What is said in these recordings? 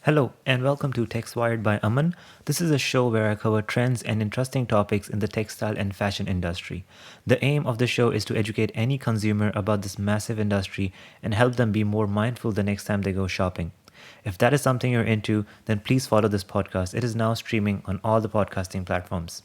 Hello, and welcome to TexWired by Aman. This is a show where I cover trends and interesting topics in the textile and fashion industry. The aim of the show is to educate any consumer about this massive industry and help them be more mindful the next time they go shopping. If that is something you're into, then please follow this podcast. It is now streaming on all the podcasting platforms.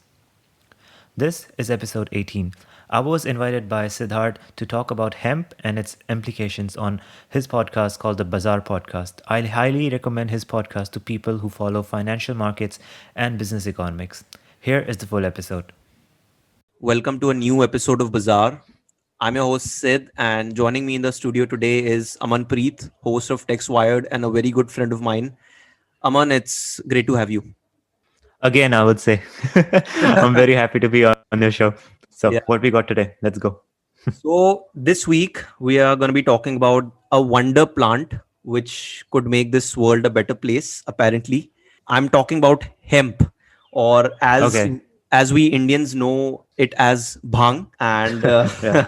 This is episode 18. I was invited by Sidharth to talk about hemp and its implications on his podcast called the Bazaar Podcast. I highly recommend his podcast to people who follow financial markets and business economics. Here is the full episode. Welcome to a new episode of Bazaar. I'm your host Sid, and joining me in the studio today is Aman Preet, host of TexWired and a very good friend of mine. Aman, it's great to have you. Again, I would say I'm very happy to be on your show. So, Yeah. what we got today? Let's go. So this week we are going to be talking about a wonder plant which could make this world a better place. Apparently, I'm talking about hemp, or as Okay. as we Indians know it as bhang, and Yeah.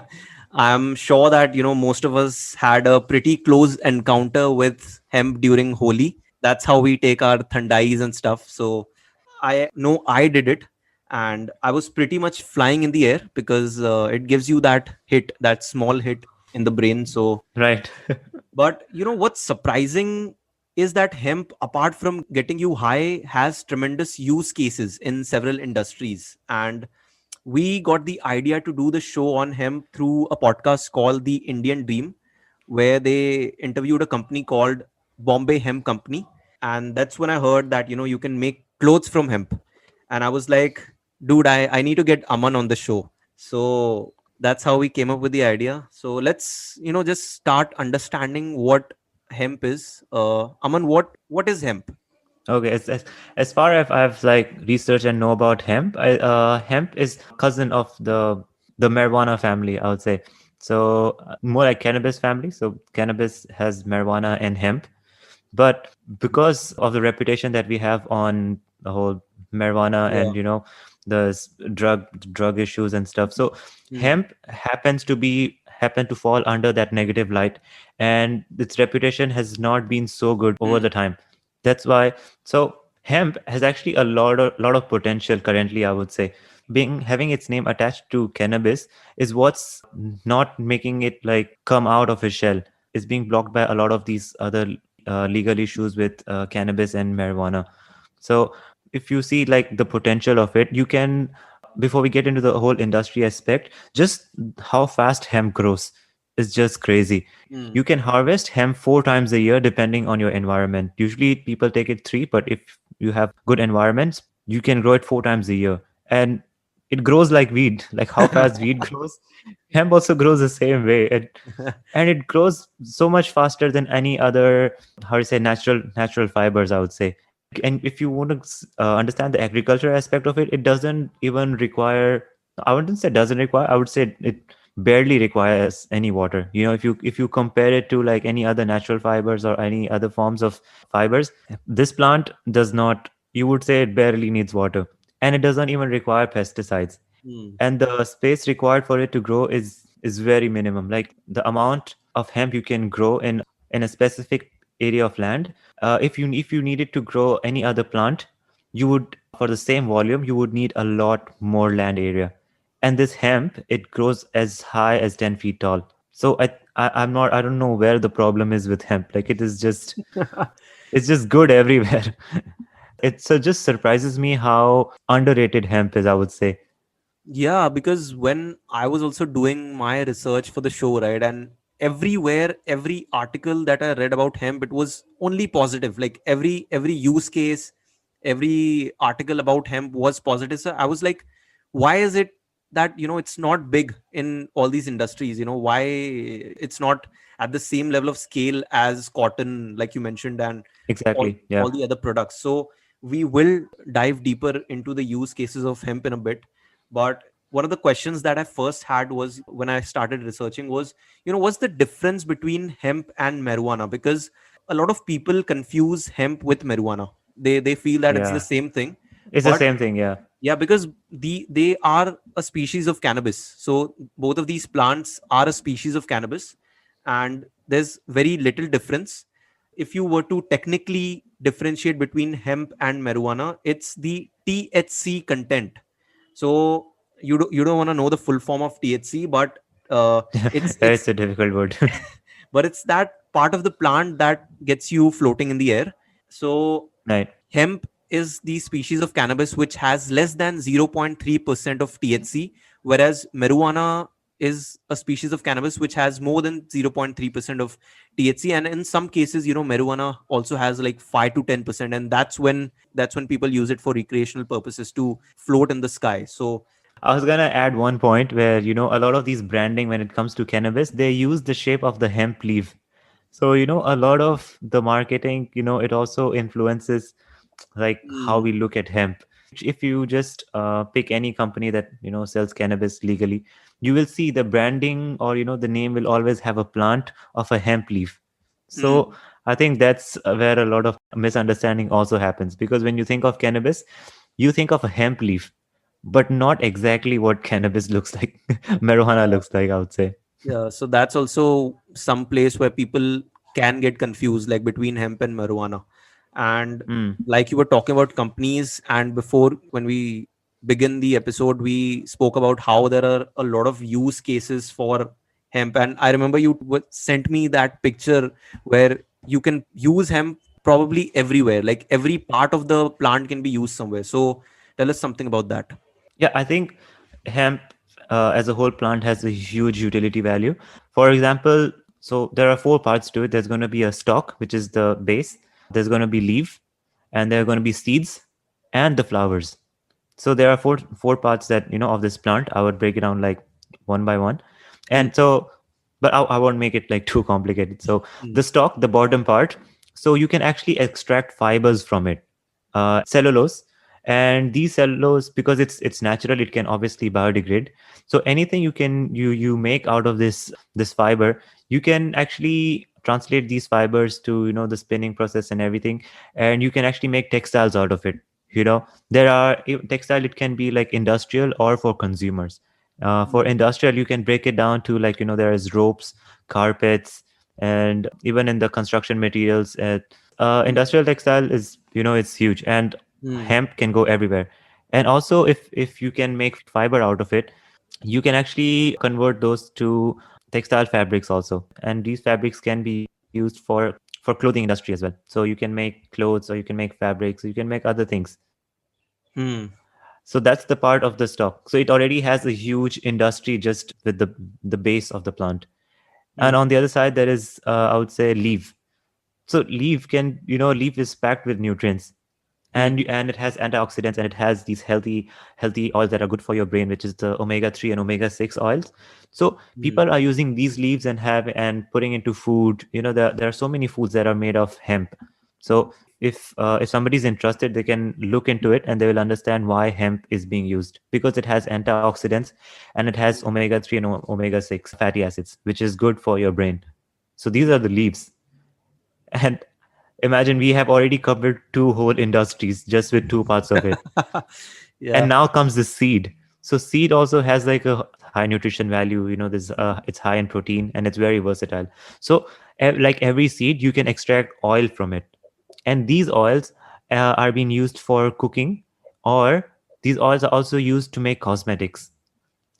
I'm sure that most of us had a pretty close encounter with hemp during Holi. That's how we take our thandais and stuff. So I know I did it, and I was pretty much flying in the air because it gives you that hit, that small hit in the brain. So, Right. but what's surprising is that hemp, apart from getting you high, has tremendous use cases in several industries. And we got the idea to do the show on hemp through a podcast called The Indian Dream, where they interviewed a company called Bombay Hemp Company. And that's when I heard that you can make clothes from hemp. And I was like, dude, I need to get Aman on the show. So that's how we came up with the idea. So let's just start understanding what hemp is. Aman, what is hemp? Okay, as far as I've like researched and know about hemp, hemp is cousin of the marijuana family, I would say. So more like cannabis family. So cannabis has marijuana and hemp, but because of the reputation that we have on the whole marijuana Yeah. and the drug issues and stuff, so Hmm. hemp happen to fall under that negative light, and its reputation has not been so good over Hmm. the time. That's why. So hemp has actually a lot of potential currently, I would say. Being having its name attached to cannabis is what's not making it like come out of its shell. It's being blocked by a lot of these other legal issues with cannabis and marijuana. So if you see like the potential of it, you can, before we get into the whole industry aspect, just how fast hemp grows is just crazy. Hmm. You can harvest hemp 4 times a year depending on your environment. Usually people take it three, but if you have good environments, you can grow it 4 times a year. And it grows like weed, like how fast weed grows. Hemp also grows the same way. And it grows so much faster than any other, how to say, natural fibers, I would say. And if you want to understand the agriculture aspect of it, it doesn't even require, I wouldn't say doesn't require, I would say it barely requires any water. If you compare it to like any other natural fibers or any other forms of fibers, this plant does not, you would say it barely needs water, and it doesn't even require pesticides, Hmm. and the space required for it to grow is very minimum. Like the amount of hemp you can grow in a specific area of land, if you needed to grow any other plant, you would, for the same volume, you would need a lot more land area. And this hemp, it grows as high as 10 feet tall. So I don't know where the problem is with hemp. Like it's just good everywhere. It so just surprises me how underrated hemp is, I would say. Yeah, because when I was also doing my research for the show, right, and everywhere, every article that I read about hemp, it was only positive. Like every use case, every article about hemp was positive. So I was like, why is it that it's not big in all these industries? Why it's not at the same level of scale as cotton, like you mentioned, and all Exactly. Yeah. all the other products. So we will dive deeper into the use cases of hemp in a bit. But one of the questions that I first had was when I started researching was, what's the difference between hemp and marijuana? Because a lot of people confuse hemp with marijuana. They feel that it's the Yeah. same thing. It's the But same thing. Yeah. yeah, because they are a species of cannabis. So both of these plants are a species of cannabis, and there's very little difference. If you were to technically differentiate between hemp and marijuana, it's the THC content. So you don't want to know the full form of THC, but it's It's a difficult word. but it's that part of the plant that gets you floating in the air. So Right. hemp is the species of cannabis which has less than 0.3% of THC, whereas marijuana is a species of cannabis which has more than 0.3% of THC. And in some cases, marijuana also has like 5 to 10%. And that's when people use it for recreational purposes to float in the sky. So I was gonna add one point where a lot of these branding when it comes to cannabis, they use the shape of the hemp leaf. So a lot of the marketing, it also influences like how mm, we look at hemp. If you just pick any company that sells cannabis legally, you will see the branding or the name will always have a plant of a hemp leaf. So mm, I think that's where a lot of misunderstanding also happens, because when you think of cannabis, you think of a hemp leaf, but not exactly what cannabis looks like. Marijuana looks like, I would say. yeah, so that's also some place where people can get confused, like between hemp and marijuana. And Mm. like you were talking about companies, and before when we begin the episode, we spoke about how there are a lot of use cases for hemp. And I remember you sent me that picture where you can use hemp probably everywhere, like every part of the plant can be used somewhere. So tell us something about that. Yeah, I think hemp as a whole plant has a huge utility value. For example, so there are four parts to it. There's going to be a stalk, which is the base. There's going to be leaf, and there are going to be seeds and the flowers. So there are four parts that of this plant. I would break it down like one by one, Mm, and so, but I won't make it like too complicated. So mm, the stalk, the bottom part, so you can actually extract fibers from it, cellulose, and these cellulose, because it's natural, it can obviously biodegrade. So anything you make out of this fiber, you can actually translate these fibers to the spinning process and everything, and you can actually make textiles out of it. There are textile, it can be like industrial or for consumers. For mm, industrial, you can break it down to like there is ropes, carpets, and even in the construction materials. Industrial textile is it's huge, and mm, hemp can go everywhere. And also, if you can make fiber out of it, you can actually convert those to textile fabrics also, and these fabrics can be used for clothing industry as well. So you can make clothes, or you can make fabrics, or you can make other things. mm, So that's the part of the stock. So it already has a huge industry just with the base of the plant. And mm, on the other side, there is I would say leaf. So leaf is packed with nutrients, mm, and it has antioxidants, and it has these healthy oils that are good for your brain, which is the omega-3 and omega-6 oils. So mm. people are using these leaves and putting into food. There are so many foods that are made of hemp. So if somebody's interested, they can look into it, and they will understand why hemp is being used, because it has antioxidants, and it has omega-3 and omega-6 fatty acids, which is good for your brain. So these are the leaves. And imagine, we have already covered two whole industries just with two parts of it. Yeah. And now comes the seed. So seed also has like a high nutrition value. There's it's high in protein, and it's very versatile. So like every seed, you can extract oil from it, and these oils are being used for cooking, or these oils are also used to make cosmetics.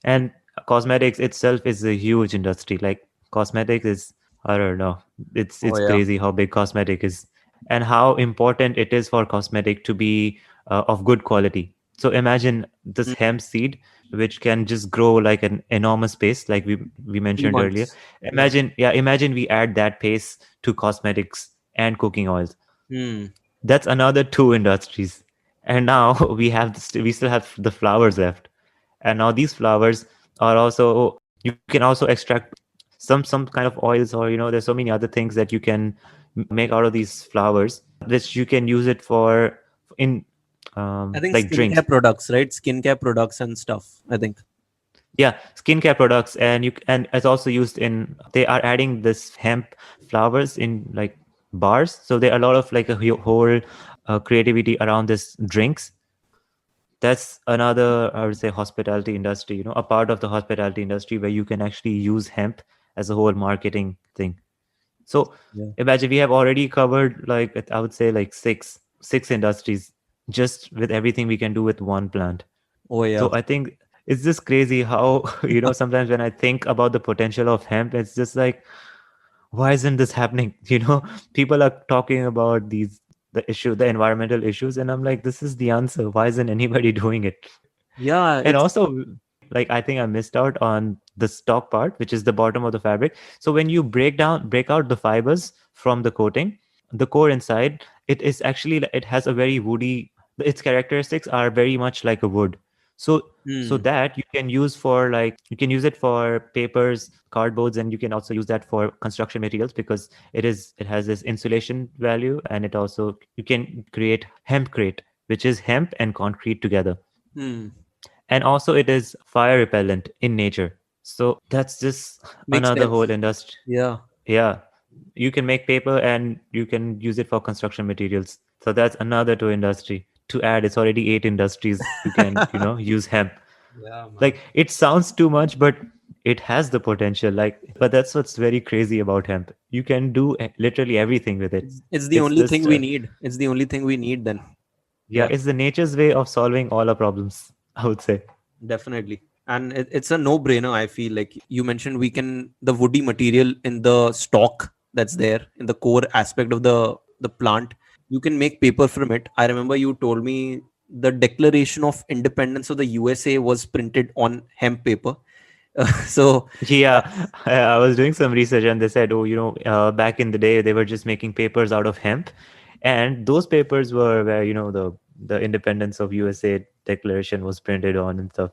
Mm. And cosmetics itself is a huge industry. Like cosmetics is, I don't know, it's Oh it's yeah. crazy how big cosmetic is, and how important it is for cosmetic to be of good quality. So imagine this Mm. hemp seed, which can just grow like an enormous pace, like we Few mentioned earlier. months. Yeah. Imagine we add that pace to cosmetics and cooking oils. Mm. That's another two industries. And now we still have the flowers left. And now these flowers are also, you can also extract some kind of oils, or there's so many other things that you can make out of these flowers, which you can use it for in I think like drinks. skincare products, right? Skincare products and stuff. I think. Yeah, skincare products. And it's also used in, they are adding this hemp flowers in like bars. So there are a lot of like a whole creativity around this drinks. That's another, I would say, hospitality industry, a part of the hospitality industry where you can actually use hemp as a whole marketing thing. So Yeah. imagine we have already covered, like, I would say, like six industries just with everything we can do with one plant. Oh yeah. So I think it's just crazy how sometimes when I think about the potential of hemp, it's just like, why isn't this happening? People are talking about the environmental issues, and I'm like, this is the answer. Why isn't anybody doing it? Yeah, And it's also, like, I think I missed out on the stock part, which is the bottom of the fabric. So when you break out the fibers from the coating, the core inside, it is actually, it has a very woody, its characteristics are very much like a wood. So hmm, that you can use it for papers, cardboards, and you can also use that for construction materials, because it has this insulation value, and it also, you can create hemp crate, which is hemp and concrete together. hmm, And also it is fire repellent in nature. So that's just makes another sense. whole industry. Yeah. Yeah, you can make paper and you can use it for construction materials. So that's another two industry to add. It's already eight industries you can use hemp. Yeah, man. Like, it sounds too much, but it has the potential. Like, but that's what's very crazy about hemp. You can do literally everything with it. It's the It's only thing just we need. It's the only thing we need then. yeah, Yeah. it's the nature's way of solving all our problems, I would say. Definitely. And it's a no-brainer, I feel like you mentioned we can the woody material in the stock that's there in the core aspect of the plant. You can make paper from it. I remember you told me the Declaration of Independence of the USA was printed on hemp paper. So Yeah, I was doing some research and they said, oh, back in the day, they were just making papers out of hemp. And those papers were where, the independence of USA declaration was printed on and stuff.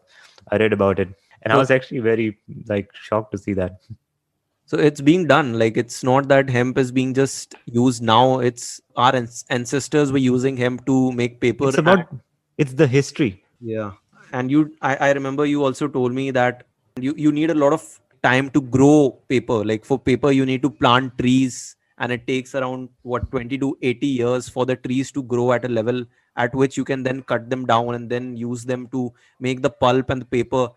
I read about it. And I so was actually very, like, shocked to see that. so it's being done. Like it's not that hemp is being just used now. It's our ancestors were using hemp to make paper. It's about, it's the history. Yeah. And I remember you also told me that you need a lot of time to grow paper. Like for paper, you need to plant trees and it takes around what 20 to 80 years for the trees to grow at a level at which you can then cut them down and then use them to make the pulp and the paper.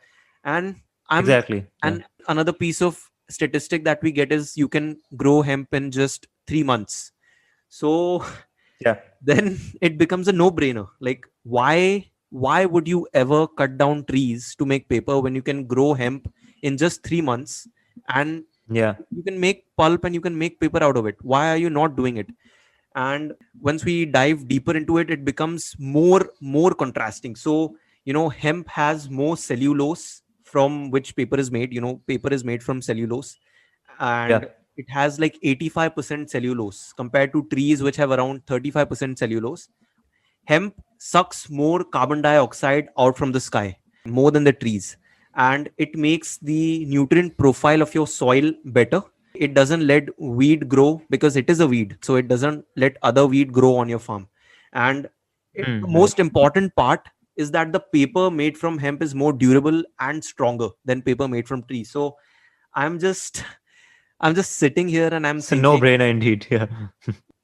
And I'm Exactly. Yeah. and another piece of statistic that we get is you can grow hemp in just 3 months. So Yeah. then it becomes a no brainer. Like why would you ever cut down trees to make paper when you can grow hemp in just 3 months and Yeah. you can make pulp and you can make paper out of it? Why are you not doing it? And once we dive deeper into it, it becomes more contrasting. So hemp has more cellulose from which paper is made. Paper is made from cellulose, Yeah. and it has like 85% cellulose compared to trees which have around 35% cellulose. Hemp sucks more carbon dioxide out from the sky more than the trees, and it makes the nutrient profile of your soil better. It doesn't let weed grow because it is a weed, so it doesn't let other weed grow on your farm. And the Right. most important part is that the paper made from hemp is more durable and stronger than paper made from trees. So i'm just I'm just sitting here and I'm It's a thinking, no-brainer indeed. Yeah.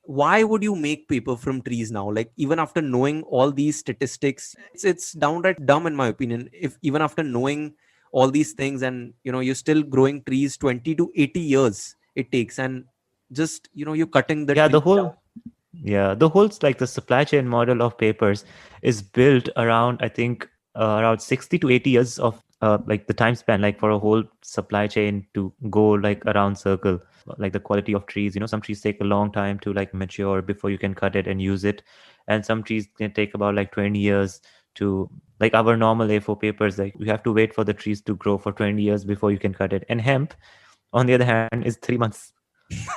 why would you make paper from trees now? Like even after knowing all these statistics, it's downright dumb in my opinion. If even after knowing all these things and you're still growing trees 20 to 80 years it takes, and just you're cutting the Yeah. tree The down. whole Yeah, the whole, like, the supply chain model of papers is built around, I think, around 60 to 80 years of, like, the time span, like, for a whole supply chain to go, like, around circle. Like, the quality of trees, some trees take a long time to, like, mature before you can cut it and use it, and some trees can take about, like, 20 years to, like, our normal A4 papers. Like, you have to wait for the trees to grow for 20 years before you can cut it. And hemp, on the other hand, is 3 months.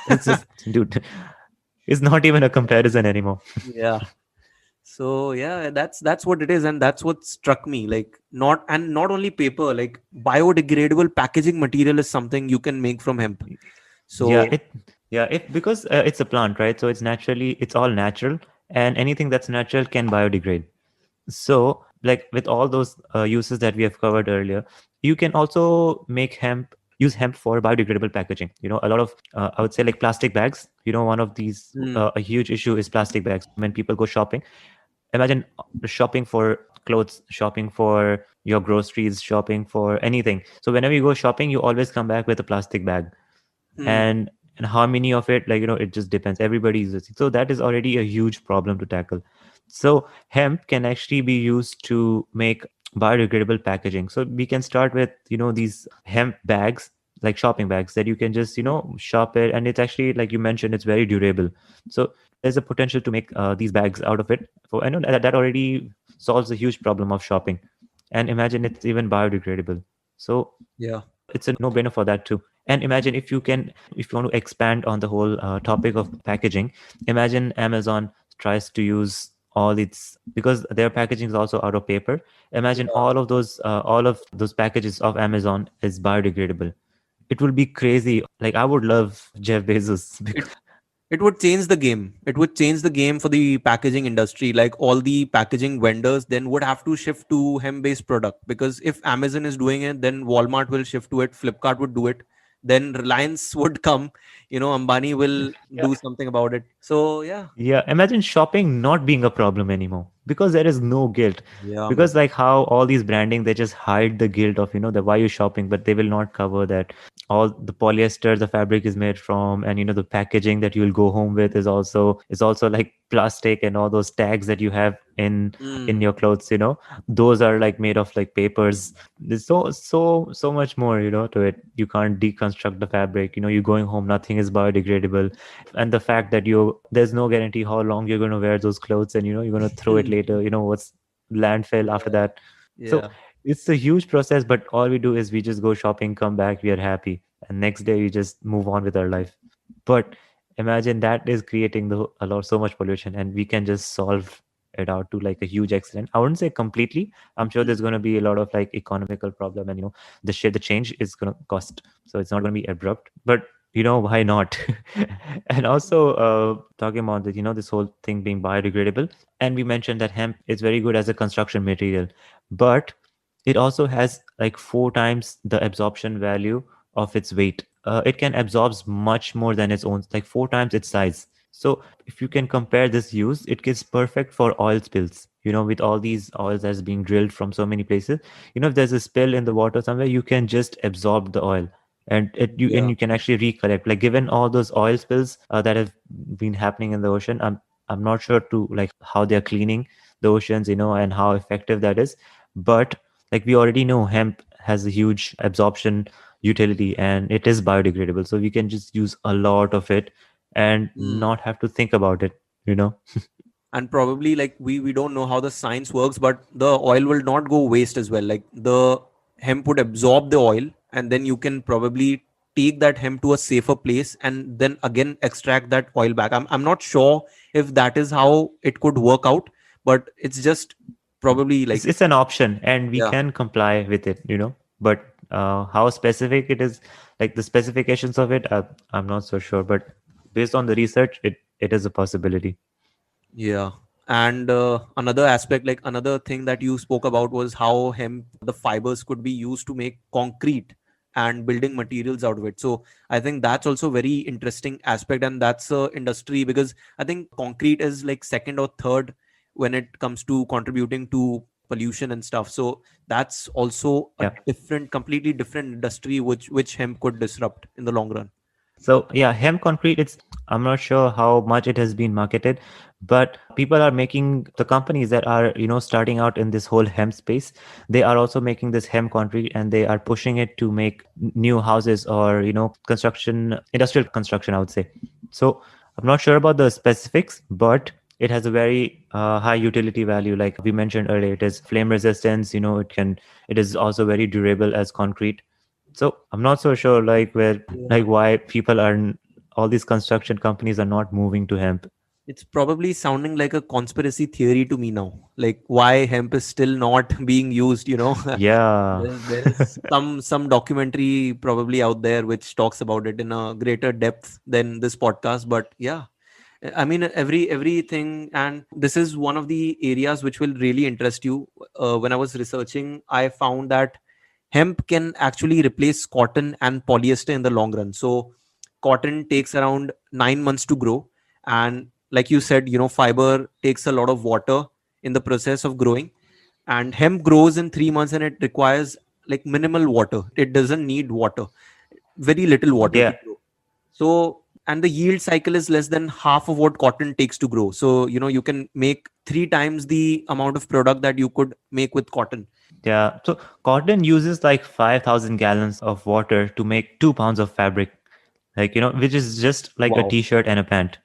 It's just, dude, it's not even a comparison anymore. Yeah. So yeah, that's what it is, and that's what struck me. Like not only paper, like biodegradable packaging material is something you can make from hemp. Yeah, So it because it's a plant, right? So it's all natural, and anything that's natural can biodegrade. So, like, with all those uses that we have covered earlier, you can also use hemp for biodegradable packaging. A lot of, I would say, like, plastic bags. One of these, hmm, a huge issue is plastic bags. When people go shopping, imagine shopping for clothes, shopping for your groceries, shopping for anything. So whenever you go shopping, you always come back with a plastic bag. hmm, and and how many of it, like, it just depends. Everybody is using. So that is already a huge problem to tackle. So hemp can actually be used to make biodegradable packaging. So we can start with, these hemp bags, like shopping bags that you can just, shop it. And it's actually, like you mentioned, it's very durable. So there's a potential to make these bags out of it. For I know that already solves a huge problem of shopping. And imagine it's even biodegradable. So Yeah. it's a no-brainer for that too. And imagine if you want to expand on the whole topic of packaging, imagine Amazon tries to use all its, because their packaging is also out of paper. Imagine Yeah. all of those packages of Amazon is biodegradable. It will be crazy. Like, I would love Jeff Bezos It because it would change the game. It would change the game for the packaging industry. Like all the packaging vendors then would have to shift to hemp based product, because if Amazon is doing it, then Walmart will shift to it, Flipkart would do it, then Reliance would come, Ambani will yeah, do something about it. So yeah. yeah, imagine shopping not being a problem anymore because there is no guilt. Yeah, man. Because like how all these branding, they just hide the guilt of, the why you shopping, but they will not cover that all the polyester the fabric is made from, and the packaging that you'll go home with is also like plastic, and all those tags that you have in Mm, your clothes, those are like made of like papers. There's so much more, to it. You can't deconstruct the fabric. You're going home, nothing is biodegradable. And the fact that there's no guarantee how long you're going to wear those clothes, and you're going to throw it later. What's landfill after yeah. that. So Yeah. it's a huge process, but all we do is we just go shopping, come back, we are happy, and next day we just move on with our life. But imagine that is creating so much pollution, and we can just solve it out to like a huge extent. I wouldn't say completely. I'm sure there's going to be a lot of like economical problem, and the change is going to cost, so it's not going to be abrupt. But why not? And also talking about this whole thing being biodegradable, and we mentioned that hemp is very good as a construction material, but it also has like 4 times the absorption value of its weight. It can absorb much more than its own, like 4 times its size. So if you can compare this use, it is perfect for oil spills. With all these oils that's being drilled from so many places, if there's a spill in the water somewhere, you can just absorb the oil, and Yeah. you can actually recollect. Like, given all those oil spills that have been happening in the ocean, I'm not sure to like how they're cleaning the oceans, and how effective that is. But like, we already know hemp has a huge absorption utility, and it is biodegradable, so we can just use a lot of it and Mm. not have to think about it. And probably, like, we don't know how the science works, but the oil will not go waste as well. Like the hemp would absorb the oil, and then you can probably take that hemp to a safer place and then again extract that oil back. I'm not sure if that is how it could work out, but it's just probably like, It's an option, and we yeah. can comply with it. But how specific it is, like the specifications of it, I'm not so sure. But based on the research, it is a possibility. Yeah. And another aspect, like another thing that you spoke about, was how hemp, the fibers could be used to make concrete and building materials out of it. So I think that's also very interesting aspect, and that's a industry, because I think concrete is like second or third when it comes to contributing to pollution and stuff. So that's also a Yeah. different, completely different industry which hemp could disrupt in the long run. So yeah, hemp concrete. I'm not sure how much it has been marketed, but people are making, the companies that are starting out in this whole hemp space. They are also making this hemp concrete, and they are pushing it to make new houses, or construction, industrial construction, I would say. So I'm not sure about the specifics, but it has a very high utility value. Like we mentioned earlier, it is flame resistance. It is also very durable as concrete. So I'm not so sure, like, why people all these construction companies are not moving to hemp. It's probably sounding like a conspiracy theory to me now. Like why hemp is still not being used. Yeah. There is some documentary probably out there which talks about it in a greater depth than this podcast. But yeah, I mean, everything, and this is one of the areas which will really interest you. When I was researching, I found that hemp can actually replace cotton and polyester in the long run. So cotton takes around 9 months to grow, and like you said, fiber takes a lot of water in the process of growing, and hemp grows in 3 months, and it requires like minimal water. It doesn't need water, very little water to Yeah. grow. So and the yield cycle is less than half of what cotton takes to grow. So you can make three times the amount of product that you could make with cotton. Yeah. So cotton uses like 5,000 gallons of water to make 2 pounds of fabric, like, which is just like a Wow. t-shirt and a pant.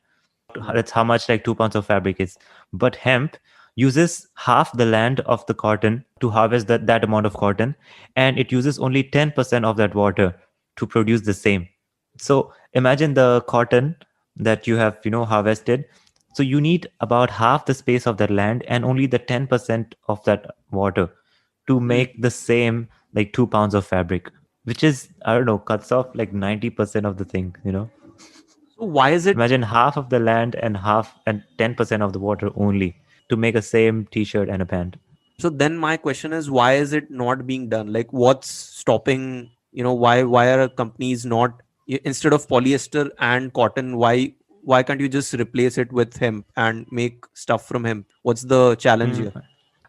Mm. That's how much like 2 pounds of fabric is. But hemp uses half the land of the cotton to harvest that amount of cotton, and it uses only 10% of that water to produce the same. So imagine the cotton that you have, harvested. So you need about half the space of that land and only the 10% of that water to Mm. make the same like 2 pounds of fabric, which is, I don't know, cuts off like 90% of the thing. So why is it? Imagine half of the land and half and 10% of the water only to make a same t-shirt and a pant. So then my question is, why is it not being done? Like, what's stopping? Why are companies not, instead of polyester and cotton? Why can't you just replace it with hemp and make stuff from hemp? What's the challenge here? Mm,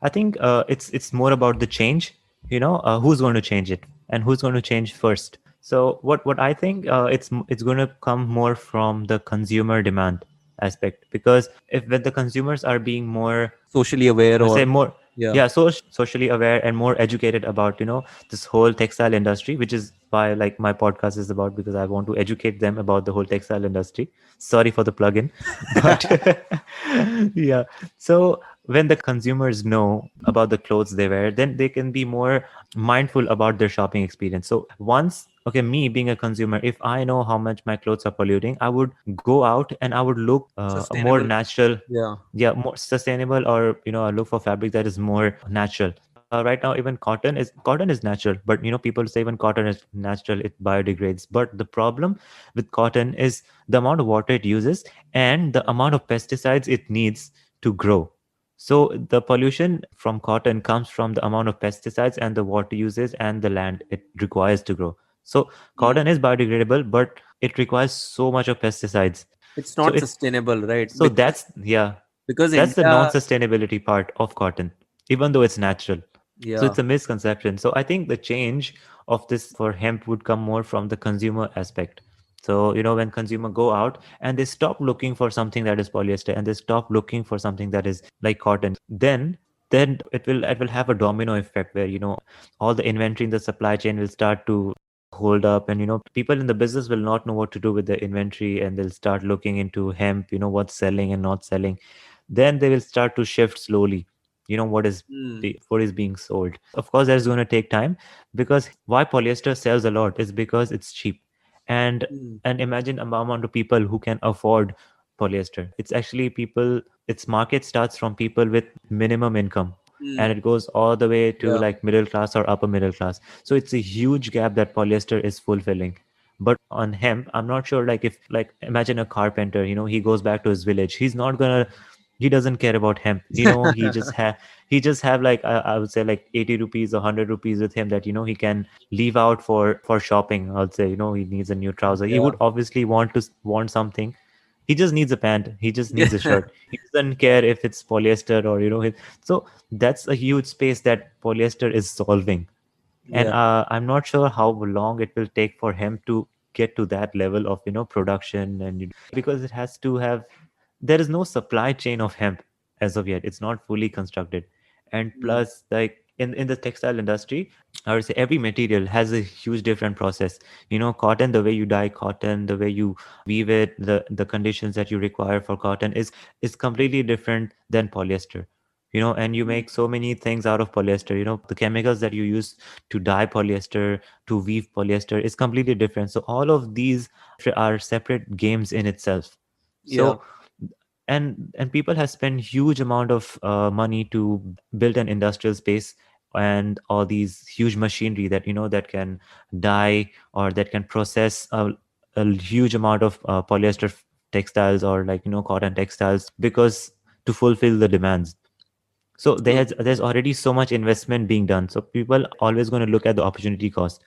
I think it's more about the change. Who's going to change it and who's going to change first. So what I think, it's going to come more from the consumer demand aspect, because if when the consumers are being more, Socially aware, I would say or more, yeah. yeah, so socially aware and more educated about this whole textile industry, which is why like my podcast is about, because I want to educate them about the whole textile industry. Sorry for the plug-in, but yeah. So when the consumers know about the clothes they wear, then they can be more mindful about their shopping experience. So once, okay, me being a consumer, if I know how much my clothes are polluting, I would go out and I would look a more Sustainable. natural, Yeah. yeah, more sustainable, or I look for fabric that is more natural. Right now even cotton is natural, but people say when cotton is natural it biodegrades, but the problem with cotton is the amount of water it uses and the amount of pesticides it needs to grow. So the pollution from cotton comes from the amount of pesticides and the water uses and the land it requires to grow. So Mm. cotton is biodegradable, but it requires so much of pesticides. It's So not it sustainable, right? so that's, yeah, Because that's the India. non-sustainability part of cotton, even though it's natural. So Yeah. it's a misconception. So I think the change of this for hemp would come more from the consumer aspect. So when consumer go out and they stop looking for something that is polyester and they stop looking for something that is like cotton, then it will have a domino effect where all the inventory in the supply chain will start to hold up, and people in the business will not know what to do with the inventory, and they'll start looking into hemp, what's selling and not selling. Then they will start to shift slowly, what is Mm. what is being sold. Of course that's going to take time, because why polyester sells a lot is because it's cheap. and Mm. and imagine amount of people who can afford polyester. It's actually people, its market starts from people with minimum income, Mm. and it goes all the way to Yeah. like middle class or upper middle class. So it's a huge gap that polyester is fulfilling. But on hemp, I'm not sure, like if like imagine a carpenter, he goes back to his village, he doesn't care about hemp. He just have like I would say like 80 rupees or 100 rupees with him, that he can leave out for shopping. I'll say, he needs a new trouser. He Yeah. would obviously want something. He just needs a pant, he just needs a Yeah. shirt. He doesn't care if it's polyester or so that's a huge space that polyester is solving. And Yeah. I'm not sure how long it will take for him to get to that level of production, and because it has to have, there is no supply chain of hemp as of yet. It's not fully constructed. And Mm. plus, like in the textile industry, I would say every material has a huge different process. Cotton, the way you dye cotton, the way you weave it, the conditions that you require for cotton is completely different than polyester. And you Mm. make so many things out of polyester. The chemicals that you use to dye polyester, to weave polyester, is completely different. So all of these are separate games in itself. Yeah. So and people have spent huge amount of money to build an industrial space and all these huge machinery that that can dye or that can process a huge amount of polyester textiles, or like cotton textiles, because to fulfill the demands. So True. there's already so much investment being done, so people always going to look at the opportunity cost,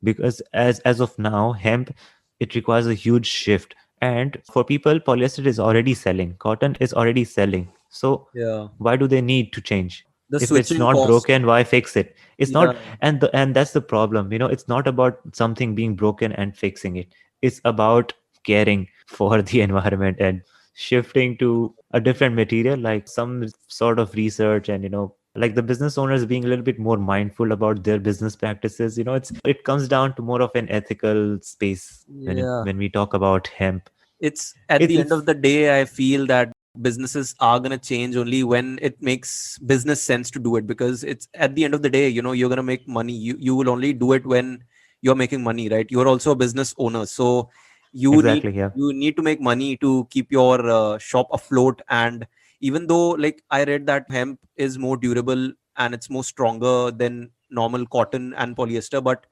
because as of now hemp, it requires a huge shift. And for people, polyester is already selling, cotton is already selling. So Yeah. why do they need to change? The If it's switching not cost. broken, why fix it? It's Yeah. not. And that's the problem. It's not about something being broken and fixing it. It's about caring for the environment and shifting to a different material, like some sort of research, and like the business owners being a little bit more mindful about their business practices. It comes down to more of an ethical space Yeah. when we talk about hemp. It's at the end It's of the day, I feel that businesses are going to change only when it makes business sense to do it, because it's at the end of the day, you're going to make money. You will only do it when you're making money, right? You're also a business owner, so you need exactly, yeah. you need to make money to keep your shop afloat. And even though, like, I read that hemp is more durable and it's more stronger than normal cotton and polyester, but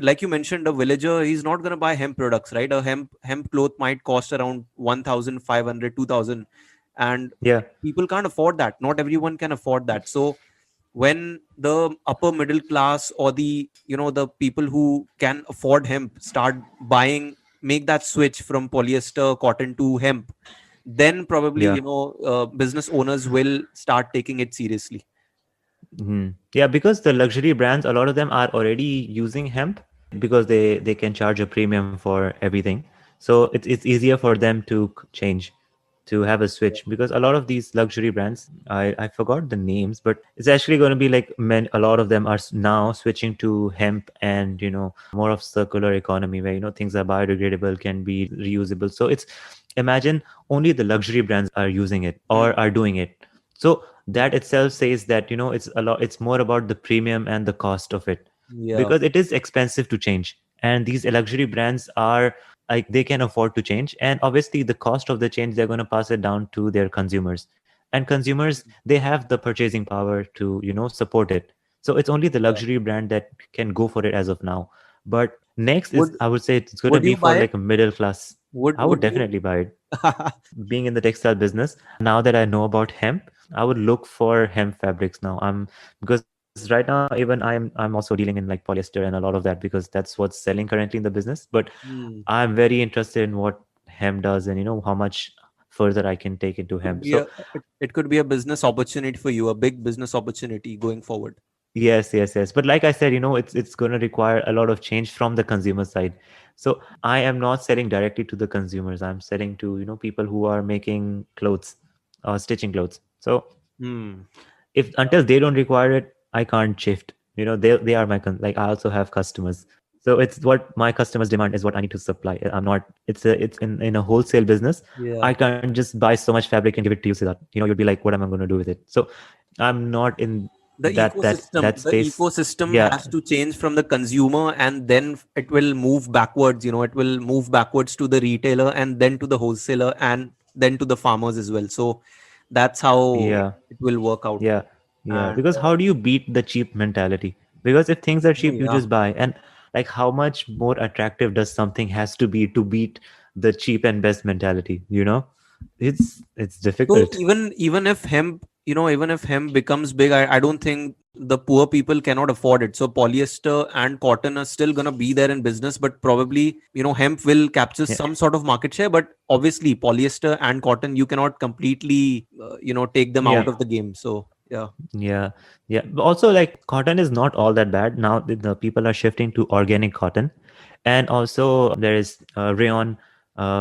like you mentioned, a villager, he's not going to buy hemp products, right? A hemp cloth might cost around 1,500, 2,000, and Yeah. people can't afford that. Not everyone can afford that. So when the upper middle class, or the people who can afford hemp start buying, make that switch from polyester cotton to hemp, then probably, Yeah. business owners will start taking it seriously. Yeah, because the luxury brands, a lot of them are already using hemp because they can charge a premium for everything. So it's easier for them to change, to have a switch, because a lot of these luxury brands, I forgot the names, but it's actually going to be like a lot of them are now switching to hemp, and more of circular economy, where things are biodegradable, can be reusable. So it's, imagine, only the luxury brands are using it Hmm. or are doing it. So that itself says that it's more about the premium and the cost of it, Yeah. because it is expensive to change, and these luxury brands are, like, they can afford to change, and obviously the cost of the change, they're going to pass it down to their consumers, and consumers, they have the purchasing power to support it. So it's only the Yeah. luxury brand that can go for it as of now. But next would is, I would say, it's going to would be you for buy it? like a middle class. I would Would you? definitely buy it. Being in the textile business, now that I know about hemp, I would look for hemp fabrics now. Because right now, even I'm also dealing in like polyester and a lot of that, because that's what's selling currently in the business. But Hmm. I'm very interested in what hemp does, and how much further I can take into Could hemp. be So it could be a business opportunity for you, a big business opportunity going forward. yes, yes, yes. But like I said, it's going to require a lot of change from the consumer side. So I am not selling directly to the consumers. I'm selling to people who are making clothes or stitching clothes. So Hmm. if until they don't require it, I can't shift. They are my like, I also have customers. So it's what my customers demand is what I need to supply. I'm not, it's in a wholesale business. Yeah. I can't just buy so much fabric and give it to you, Siddharth. You'd be like, what am I going to do with it? So I'm not in the that ecosystem the space. ecosystem Yeah. has to change from the consumer, and then it will move backwards. It will move backwards to the retailer, and then to the wholesaler, and then to the farmers as well. So that's how Yeah. it will work out. Yeah, yeah. And Because how do you beat the cheap mentality? Because if things are cheap, you yeah. just buy. And like, how much more attractive does something has to be to beat the cheap and best mentality? It's So difficult. even if hemp becomes big, I don't think the poor people cannot afford it. So polyester and cotton are still gonna be there in business, but probably hemp will capture Yeah, some sort of market share. But obviously, polyester and cotton, you cannot completely take them yeah, out of the game. So yeah. yeah, yeah. But also, like, cotton is not all that bad now. The people are shifting to organic cotton, and also there is rayon,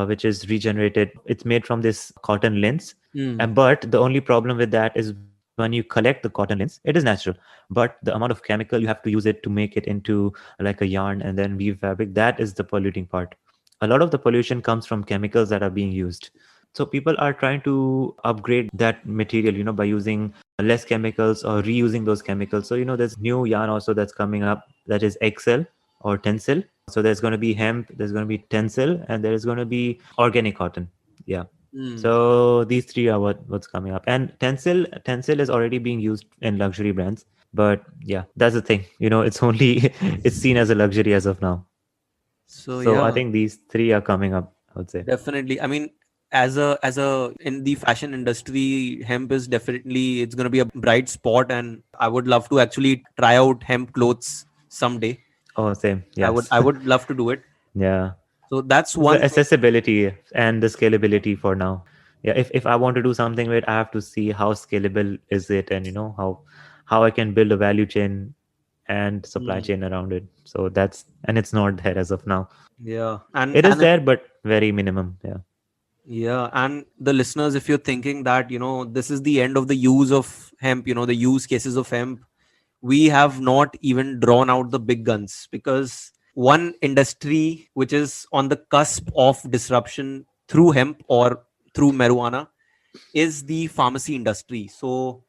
which is regenerated. It's made from this cotton lint, Hmm. and but the only problem with that is when you collect the cotton lints, it is natural, but the amount of chemical you have to use it to make it into like a yarn and then weave fabric, that is the polluting part. A lot of the pollution comes from chemicals that are being used. So people are trying to upgrade that material, by using less chemicals or reusing those chemicals. So there's new yarn also that's coming up, that is excel or tencel. So there's going to be hemp, there's going to be tencel, and there is going to be organic cotton. Yeah. Hmm. So these three are what's coming up, and tencel is already being used in luxury brands. But yeah, that's the thing. It's only it's seen as a luxury as of now. So So I yeah, think these three are coming up, I would say. definitely. I mean, as a in the fashion industry, hemp is definitely, it's going to be a bright spot, and I would love to actually try out hemp clothes someday. Oh, same. I would Yes. I would love to do it. Yeah. So that's It's the one thing. accessibility and the scalability for now. Yeah, if I want to do something with it, I have to see how scalable is it, and how I can build a value chain and supply Hmm. chain around it. So that's, and it's not there as of now. Yeah, and It is and it, there, but very minimum. Yeah. Yeah, and the listeners, if you're thinking that, this is the end of the use of hemp, the use cases of hemp, we have not even drawn out the big guns, because one industry which is on the cusp of disruption through hemp or through marijuana is the pharmacy industry. So,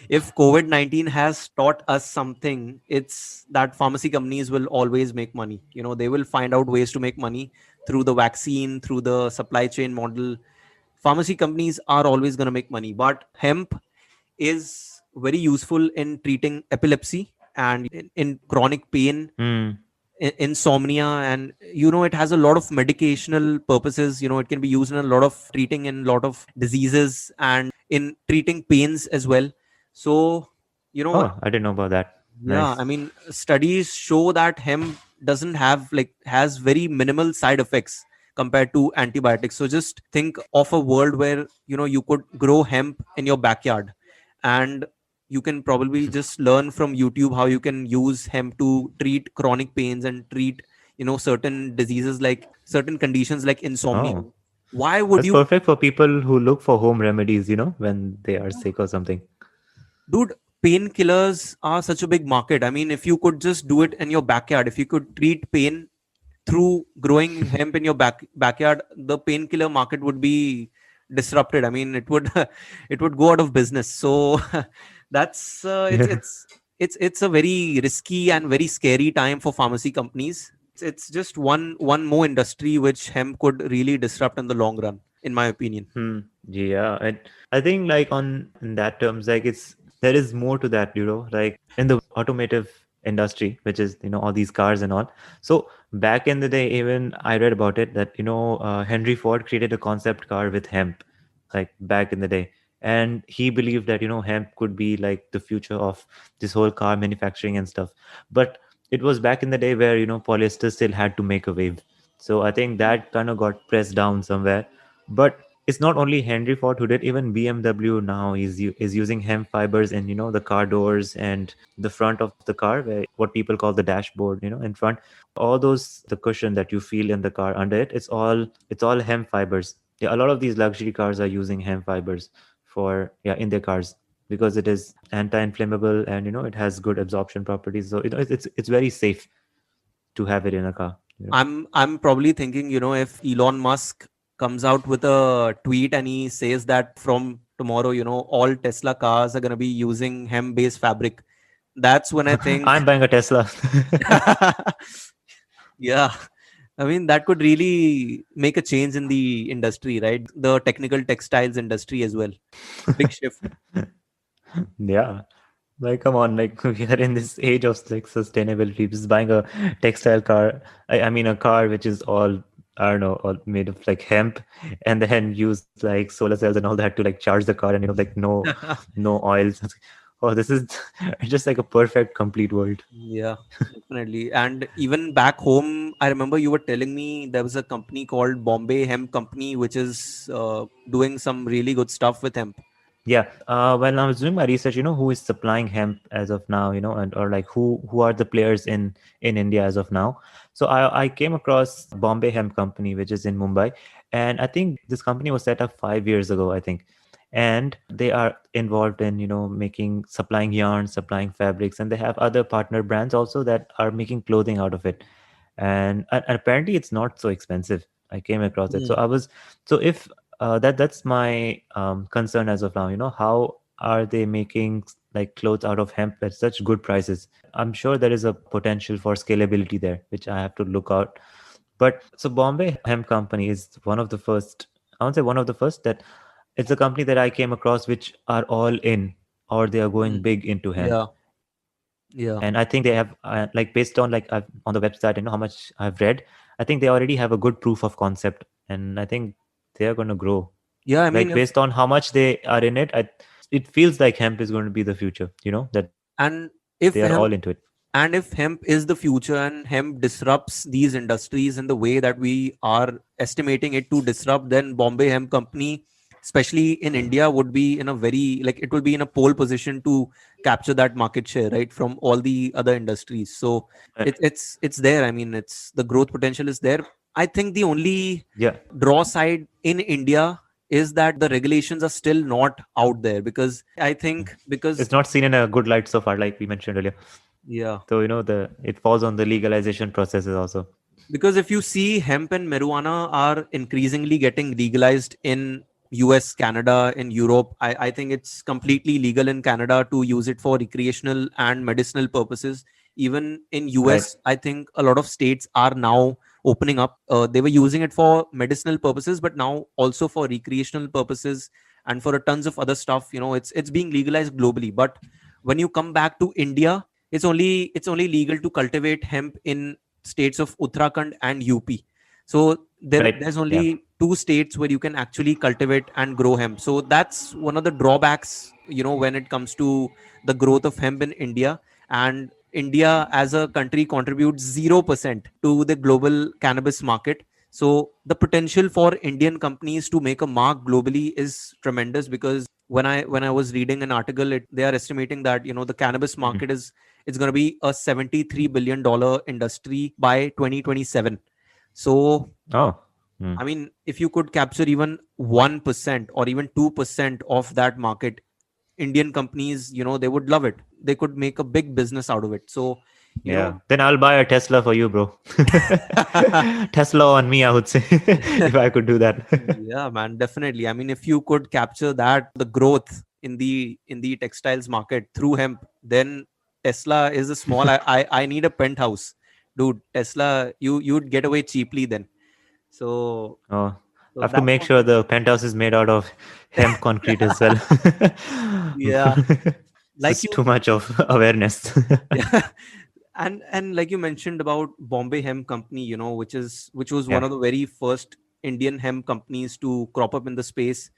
if COVID 19 has taught us something, it's that pharmacy companies will always make money. They will find out ways to make money through the vaccine, through the supply chain model. Pharmacy companies are always going to make money, but hemp is very useful in treating epilepsy and in chronic pain, Hmm. insomnia, and it has a lot of medicational purposes. It can be used in a lot of treating in a lot of diseases and in treating pains as well. So, Oh, I didn't know about that. yeah, Nice. I mean, studies show that hemp doesn't have, like, has very minimal side effects compared to antibiotics. So just think of a world where, you could grow hemp in your backyard, and you can probably just learn from YouTube how you can use hemp to treat chronic pains and treat, certain diseases, like certain conditions like insomnia. Oh, Why would that's you, perfect for people who look for home remedies, when they are sick or something. dude, painkillers are such a big market. I mean, if you could just do it in your backyard, if you could treat pain through growing hemp in your backyard, the painkiller market would be disrupted. I mean, it would it would go out of business. So that's Yeah. it's a very risky and very scary time for pharmacy companies. It's just one more industry which hemp could really disrupt in the long run, in my opinion. Hmm. Yeah, and I think like on in that terms, like there is more to that, like in the automotive industry, which is all these cars and all. So back in the day, even I read about it that Henry Ford created a concept car with hemp, like back in the day, and he believed that hemp could be like the future of this whole car manufacturing and stuff. But it was back in the day where polyester still had to make a wave. So I think that kind of got pressed down somewhere, but it's not only Henry Ford who did. Even BMW now is using hemp fibers in the car doors and the front of the car, where what people call the dashboard, in front. All those the cushion that you feel in the car under it, it's all hemp fibers. Yeah, a lot of these luxury cars are using hemp fibers for in their cars, because it is anti-inflammable and it has good absorption properties. So it's very safe to have it in a car. I'm probably thinking, if Elon Musk comes out with a tweet and he says that from tomorrow, all Tesla cars are going to be using hemp based fabric, that's when I think, I'm buying a Tesla. yeah, I mean, that could really make a change in the industry, right? The technical textiles industry as well. Big shift. Yeah. Like, come on, like we are in this age of like sustainability. Just buying a textile car, I mean, a car which is all, I don't know, all made of like hemp, and then use like solar cells and all that to like charge the car, and like no oils. Oh, this is just like a perfect, complete world. Yeah, definitely. And even back home, I remember you were telling me there was a company called Bombay Hemp Company, which is doing some really good stuff with hemp. Yeah. When I was doing my research, who is supplying hemp as of now, and or like who are the players in India as of now. So I came across Bombay Hemp Company, which is in Mumbai, and I think this company was set up 5 years ago, I think, and they are involved in making supplying yarns, supplying fabrics, and they have other partner brands also that are making clothing out of it, and apparently it's not so expensive. I came across it, so Hmm. I was so if that's my concern as of now. How are they making like clothes out of hemp at such good prices? I'm sure there is a potential for scalability there, which I have to look out. But so Bombay Hemp Company is one of the first. I won't say one of the first. That it's a company that I came across which are all in, or they are going Hmm. big into hemp. Yeah, yeah, And I think they have like based on like on the website, how much I've read, I think they already have a good proof of concept, and I think they are going to grow. yeah. I mean, Like based on how much they are in it, it feels like hemp is going to be the future, that they are all and into it. if hemp if hemp is the future and hemp disrupts these industries in the way that we are estimating it to disrupt, then Bombay Hemp Company, especially in India, would be in a very, like, it will be in a pole position to capture that market share, right, from all the other industries. So Uh, it's there. I mean, it's the growth potential is there. I think the only Yeah, draw side in India is that the regulations are still not out there, because I think because it's not seen in a good light so far, like we mentioned earlier. yeah, So the it falls on the legalization processes also. because if you see, hemp and marijuana are increasingly getting legalized in US, Canada, in Europe. I think it's completely legal in Canada to use it for recreational and medicinal purposes. Even in Right. US, I think a lot of states are now opening up. They were using it for medicinal purposes, but now also for recreational purposes and for a tons of other stuff. It's being legalized globally. But when you come back to India, it's only legal to cultivate hemp in states of Uttarakhand and UP. So Right. there's Yeah. only two states where you can actually cultivate and grow hemp. So that's one of the drawbacks, when it comes to the growth of hemp in India. And India as a country contributes 0% to the global cannabis market. So the potential for Indian companies to make a mark globally is tremendous, because when I was reading an article, they are estimating that the cannabis Mhm. market is it's going to be a $73 billion industry by 2027. So Oh. Mm. I mean, if you could capture even 1% or even 2% of that market, Indian companies, they would love it. They could make a big business out of it. So, you Yeah. know, Then I'll buy a Tesla for you, bro. Tesla on me, I would say, if I could do that. yeah, man, definitely. I mean, if you could capture that, the growth in the textiles market through hemp, then Tesla is a small. I need a penthouse, dude. Tesla, you'd get away cheaply then. So Oh, I so have to that's make one sure thing. the penthouse is made out of hemp concrete as well. Yeah, So like it's you too much of awareness. yeah. And like you mentioned about Bombay Hemp Company, which was one Yeah. of the very first Indian hemp companies to crop up in the space.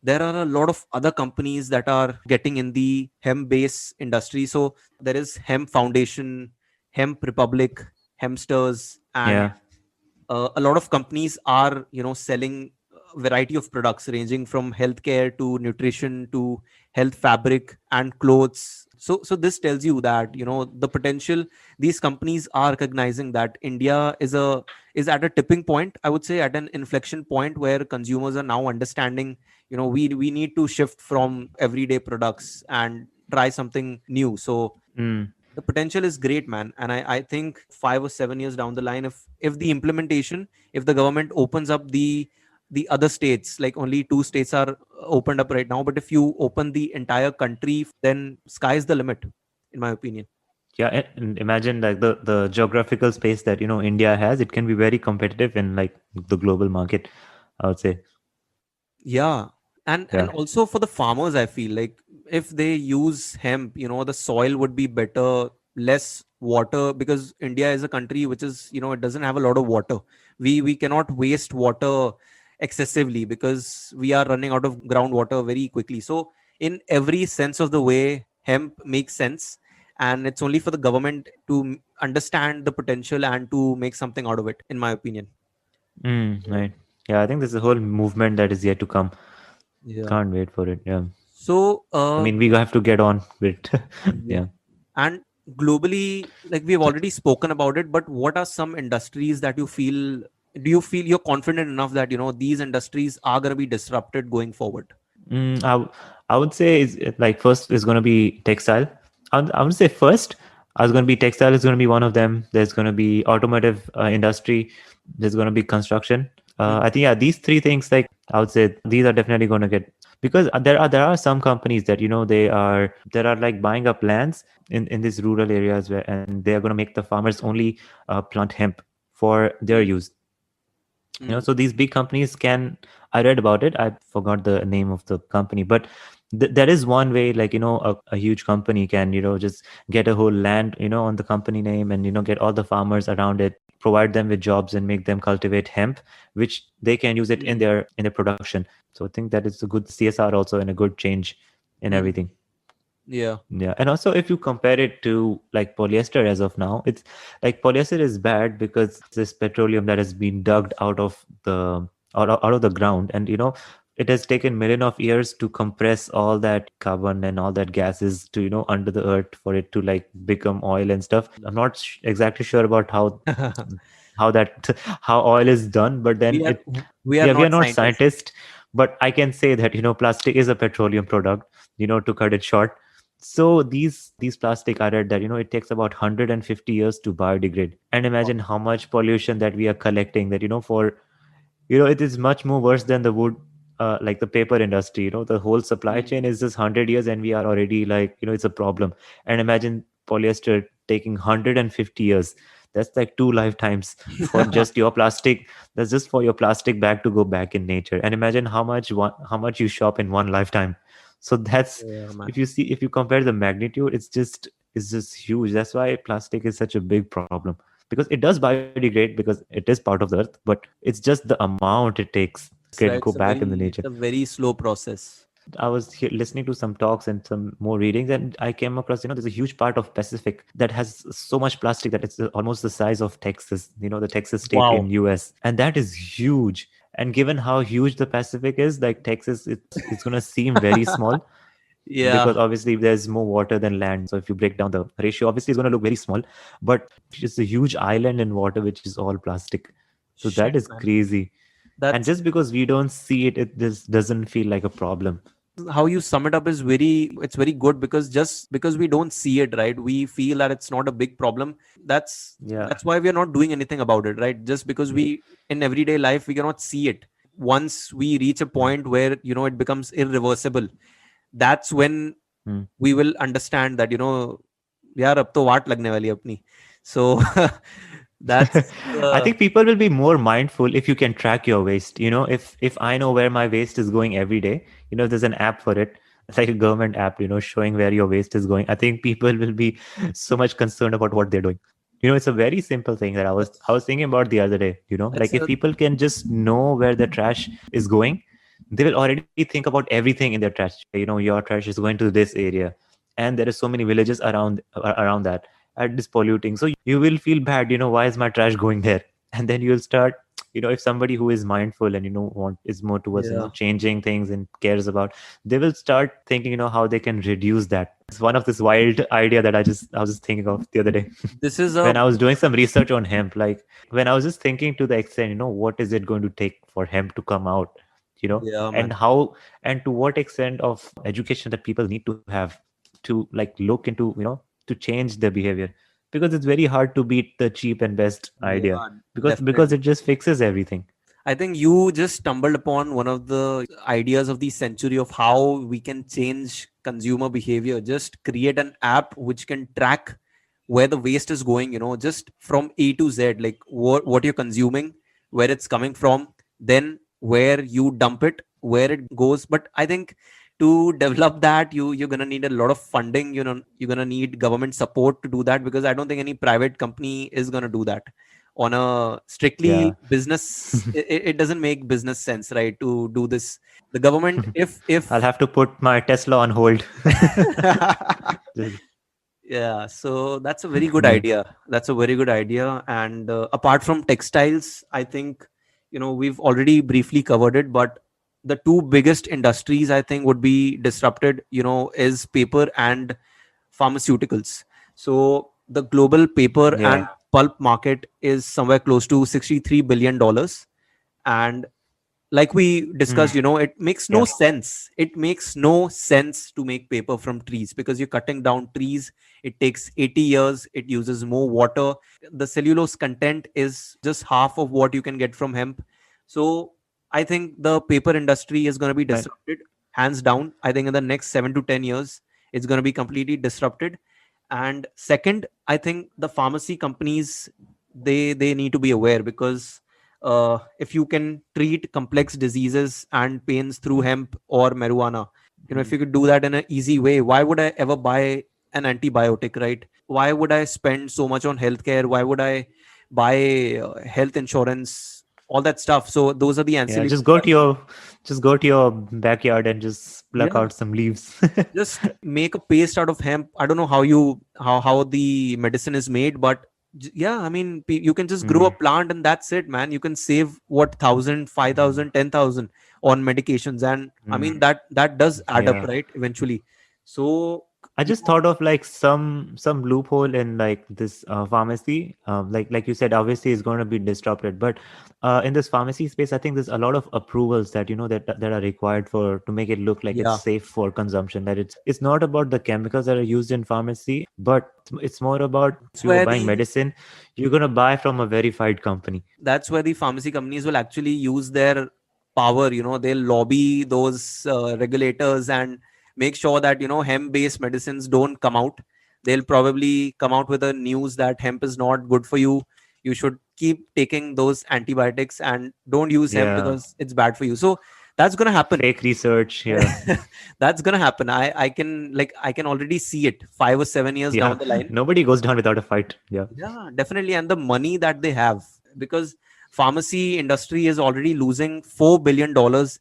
There are a lot of other companies that are getting in the hemp base industry. So there is Hemp Foundation, Hemp Republic, Hempsters, and Yeah. a lot of companies are selling a variety of products ranging from healthcare to nutrition to health fabric and clothes. So this tells you that the potential. These companies are recognizing that India is at a tipping point, I would say, at an inflection point, where consumers are now understanding we need to shift from everyday products and try something new. So Mm. the potential is great, man. And I think 5 or 7 years down the line, if the implementation, if the government opens up the other states, like only two states are opened up right now, but if you open the entire country, then sky's the limit, in my opinion. Yeah, and imagine like the geographical space that India has. It can be very competitive in like the global market, I would say. Yeah. And Yeah. also for the farmers, I feel like if they use hemp, the soil would be better, less water, because India is a country which is, it doesn't have a lot of water. We cannot waste water excessively, because we are running out of groundwater very quickly. So in every sense of the way, hemp makes sense. And it's only for the government to understand the potential and to make something out of it, in my opinion. Right. Yeah, I think there's a whole movement that is yet to come. Yeah. Can't wait for it. Yeah. So I mean, we have to get on with it. yeah. Yeah. And globally, like we've already spoken about it, but what are some industries that do you feel you're confident enough that, these industries are going to be disrupted going forward? I would say is like first is going to be textile. I would say first I was going to be textile is going to be one of them. There's going to be automotive industry. There's going to be construction. Hmm. I think yeah, these three things like I would say these are definitely going to get because there are some companies that they are like buying up lands in these rural areas where and they are going to make the farmers only plant hemp for their Hmm. use. Hmm. So these big companies can I read about it, I forgot the name of the company, but there is one way like a huge company can just get a whole land on the company name and get all the farmers around it, provide them with jobs and make them cultivate hemp, which they can use it in Hmm. their production. So I think that is a good CSR also and a good change in Hmm. everything. Yeah. Yeah, and also if you compare it to like polyester as of now, it's like polyester is bad because this petroleum that has been dug out of the ground, and it has taken million of years to compress all that carbon and all that gases to under the earth for it to like become oil and stuff. I'm not exactly sure about how how that how oil is done. But then we are it, we are yeah, we are not not scientists. scientists, but I can say that plastic is a petroleum product. To cut it short. So these plastic, I read that it takes about 150 years to biodegrade, and imagine how much pollution that we are collecting. That for it is much more worse than the wood, like the paper industry. The whole supply chain Mm. is just 100 years, and we are already like, it's a problem. And imagine polyester taking 150 years. That's like two lifetimes for just your plastic. That's just for your plastic bag to go back in nature. And imagine how much you shop in one lifetime. So that's, Yeah, man. if you compare the magnitude, it's just huge. That's why plastic is such a big problem, because it does biodegrade, because it is part of the earth, but it's just the amount it takes to That's right. go back in the nature. It's a very slow process. I was listening to some talks and some more readings, and I came across, there's a huge part of Pacific that has so much plastic that it's almost the size of Texas, the Texas state Wow. in US, and that is huge. And given how huge the Pacific is, like Texas, it's gonna seem very small, Yeah, because obviously there's more water than land. So if you break down the ratio, obviously it's going to look very small, but it's a huge island in water which is all plastic. So that shit, is man. crazy. And That's just because we don't see it, it just doesn't feel like a problem. how you sum it up is it's very good, because just because we don't see it, right, we feel that it's not a big problem. Yeah. That's why we are not doing anything about it, right? Just because Yeah. we, in everyday life, we cannot see it. Once we reach a Mm. point where it becomes irreversible, that's when Mm. we will understand that यार अब तो वाट लगने वाली है अपनी. So that's I think people will be more mindful if you can track your waste. If I know where my waste is going every day, there's an app for it. It's like a government app, showing where your waste is going. I think people will be so much concerned about what they're doing. It's a very simple thing that I was that's thinking about the other day. that's Like if a people can just know where the trash is going, they will already think about everything in their trash. Your trash is going to this area, and there are so many villages around that, and it's polluting. So you will feel bad. Why is my trash going there? And then you'll start. If somebody who is mindful and is more towards yeah. changing things and cares about, they will start thinking how they can reduce that. It's one of this wild idea that I was just thinking of the other day This is when a I was doing some research on hemp. Like when I was just thinking to the extent, what is it going to take for hemp to come out, yeah, and man. how and to what extent of education that people need to have to like look into, to change their behavior, because it's very hard to beat the cheap and best idea, Yeah, because definitely. it just fixes everything. I think you just stumbled upon one of the ideas of the century of how we can change consumer behavior. Just create an app which can track where the waste is going, just from A to Z, like what you're consuming, where it's coming from, then where you dump it, where it goes. But I think to develop that, you're gonna need a lot of funding. You're gonna need government support to do that, because I don't think any private company is gonna do that on a Yeah. strictly business. It doesn't make business sense, right, to do this. The government, I'll if have to put my Tesla on hold. Just- yeah, so that's a very good yeah. idea. That's a very good idea. And apart from textiles, I think we've already briefly covered it, but the two biggest industries I think would be disrupted, is paper and pharmaceuticals. So the global paper Yeah. and pulp market is somewhere close to $63 billion. And like we Mm. discussed, it makes Yeah. no sense. It makes no sense to make paper from trees, because you're cutting down trees. It takes 80 years. It uses more water. The cellulose content is just half of what you can get from hemp. So I think the paper industry is going to be And disrupted, hands down. I think in the next 7 to 10 years, it's going to be completely disrupted. And second, I think the pharmacy companies, they need to be aware, because if you can treat complex diseases and pains through hemp or marijuana, if you could do that in an easy way, why would I ever buy an antibiotic, right? Why would I spend so much on healthcare? Why would I buy health insurance, all that stuff? So those are the yeah, ancillary just go to your backyard and just pluck yeah, out some leaves. just make a paste out of hemp. I don't know how the medicine is made, but yeah, I mean, you can just grow a Mm. plant and that's it, man. You can save what, 1,000, 5,000, 10,000 on medications, and I Mm. mean that does add up, Yeah. right, eventually. So I you just thought of like some loophole in like this pharmacy. Like you said, obviously it's going to be disrupted, but in this pharmacy space, I think there's a lot of approvals that that are required for to make it look like it's yeah, safe for consumption. That it's not about the chemicals that are used in pharmacy, but it's more about that's if you are where buying the medicine, you're gonna buy from a verified company. that's where the pharmacy companies will actually use their power. They'll lobby those regulators and make sure that hemp based medicines don't come out. They'll probably come out with a news that hemp is not good for you. You should keep taking those antibiotics and don't use hemp Yeah, because it's bad for you. So that's going to happen. fake research. Yeah, That's going to happen. I can already see it 5 or 7 years yeah. down the line. Nobody goes down without a fight. Yeah, Yeah, definitely. And the money that they have, because pharmacy industry is already losing $4 billion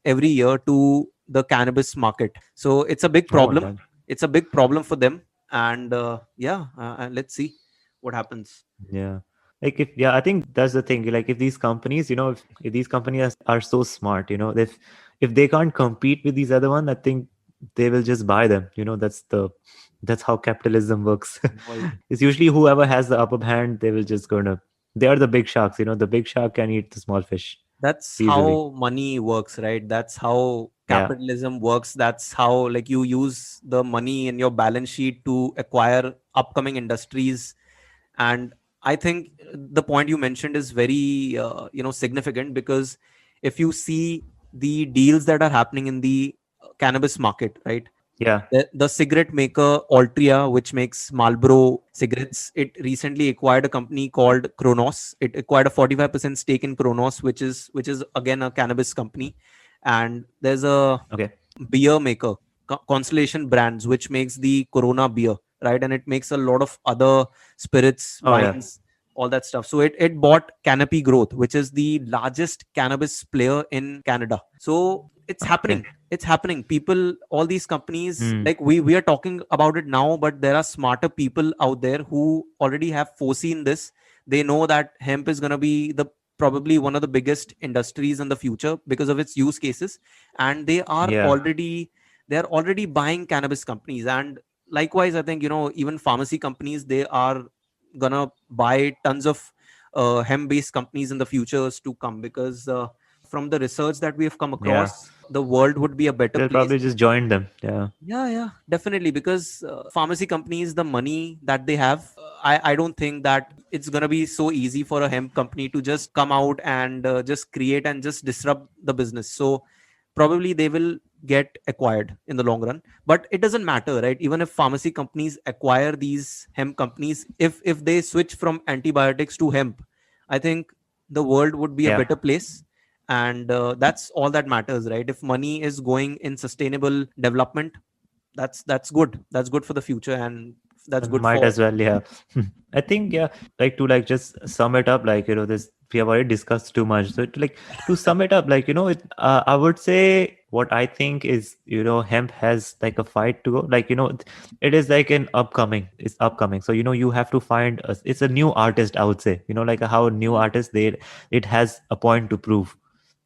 every year to the cannabis market. So it's a big oh, problem. It's a big problem for them. And let's see what happens. yeah. Like if yeah, I think that's the thing. Like if these companies, if these companies are so smart, if they can't compete with these other one, I think they will just buy them. That's how capitalism works. Right. It's usually whoever has the upper hand, they will just gonna they are the big sharks, the big shark can eat the small fish That's easily. how money works, right? That's how Yeah. capitalism works. That's how, like, you use the money in your balance sheet to acquire upcoming industries. And I think the point you mentioned is very significant, because if you see the deals that are happening in the cannabis market, right? Yeah. The cigarette maker Altria, which makes Marlboro cigarettes, it recently acquired a company called Kronos. It acquired a 45% stake in Kronos, which is again a cannabis company. And there's a Okay. beer maker, Constellation Brands, which makes the Corona beer, right? And it makes a lot of other spirits, Oh yeah. wines, all that stuff. So it bought Canopy Growth, which is the largest cannabis player in Canada. So it's Okay. happening. It's happening. People, all these companies, Hmm. like we are talking about it now, but there are smarter people out there who already have foreseen this. They know that hemp is gonna be the probably one of the biggest industries in the future because of its use cases, and Yeah. they are already buying cannabis companies. And likewise, I think even pharmacy companies, they are gonna buy tons of hemp based companies in the futures to come, because from the research that we have come Yeah. across, the world would be a better They'll place. probably just join them. Yeah. Yeah, yeah, definitely. Because pharmacy companies, the money that they have, I don't think that it's gonna be so easy for a hemp company to just come out and just create and just disrupt the business. So probably they will get acquired in the long run. But it doesn't matter, right? Even if pharmacy companies acquire these hemp companies, if they switch from antibiotics to hemp, I think the world would be a Yeah. better place. And that's all that matters, right? If money is going in sustainable development, that's good. That's good for the future, and that's good Might for. as well, yeah. I think, yeah, like to like just sum it up, like, this we have already discussed too much. So to sum it up, like, I would say what I think is, hemp has like a fight to go. Like, it is like it's upcoming. So, you have to find it's a new artist, I would say, like how new Mm, artist it has a point to prove.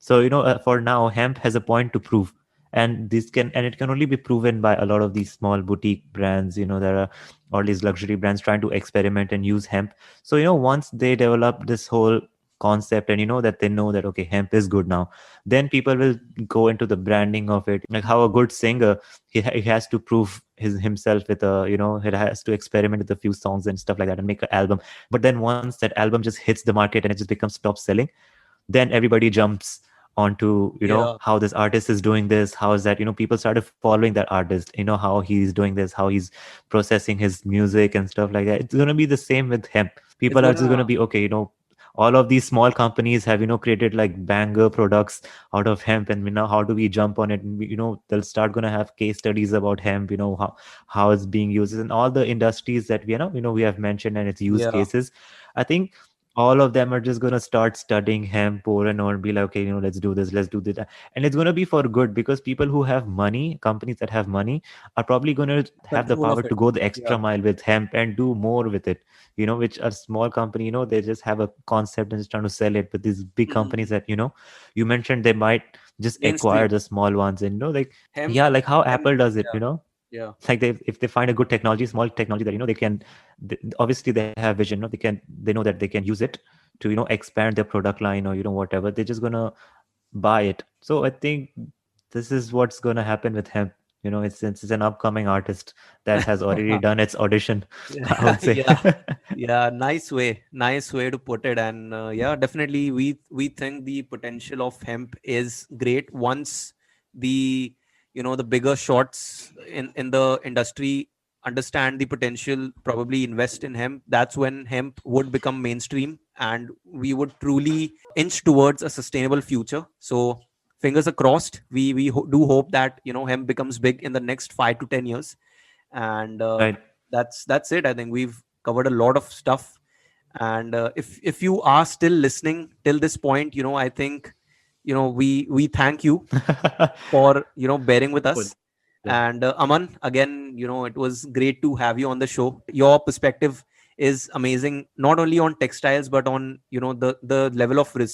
So, for now, hemp has a point to prove. And it can only be proven by a lot of these small boutique brands, there are all these luxury brands trying to experiment and use hemp. So once they develop this whole concept, and that they know that okay, hemp is good now, then people will go into the branding of it, like how a good singer, he has to prove himself with he has to experiment with a few songs and stuff like that and make an album. But then once that album just hits the market and it just becomes top selling, then everybody jumps onto yeah, how this artist is doing this, how is that people started following that artist, how he's doing this, how he's processing his music and stuff like that. It's going to be the same with hemp. it's People are just going to gonna. be okay, all of these small companies have created like banger products out of hemp, and now how do we jump on it? And they'll start going to have case studies about hemp, how it's being used in all the industries that we have mentioned, and its use Yeah, cases. I think all of them are just going to start studying hemp more and more and be like, okay, let's do this. And it's going to be for good, because people who have money, companies that have money, are probably going to have the control of power it. to go the Yeah. extra mile with hemp and do more with it, which a small company, they just have a concept and just trying to sell it. But these big companies Mhm. that, you mentioned, they might just acquire Mainstream the small ones, and, like, hemp yeah, like how hemp Apple does it, yeah. Yeah. Like if they find a good technology, small technology that they can, obviously they have vision, they know that they can use it to expand their product line, or whatever. They're just gonna buy it. So I think this is what's gonna happen with hemp. It's an upcoming artist that has already done its audition. I Yeah, would say. yeah, yeah. Nice way to put it. And yeah, definitely, we think the potential of hemp is great once the the bigger shots in the industry understand the potential, probably invest in hemp. That's when hemp would become mainstream, and we would truly inch towards a sustainable future. So fingers are crossed. We do hope that hemp becomes big in the next 5 to 10 years. And Right. that's it. I think we've covered a lot of stuff. And if you are still listening till this point, I think we thank you for bearing with Good. us. And Aman, again, it was great to have you on the show. Your perspective is amazing, not only on textiles but on the level of research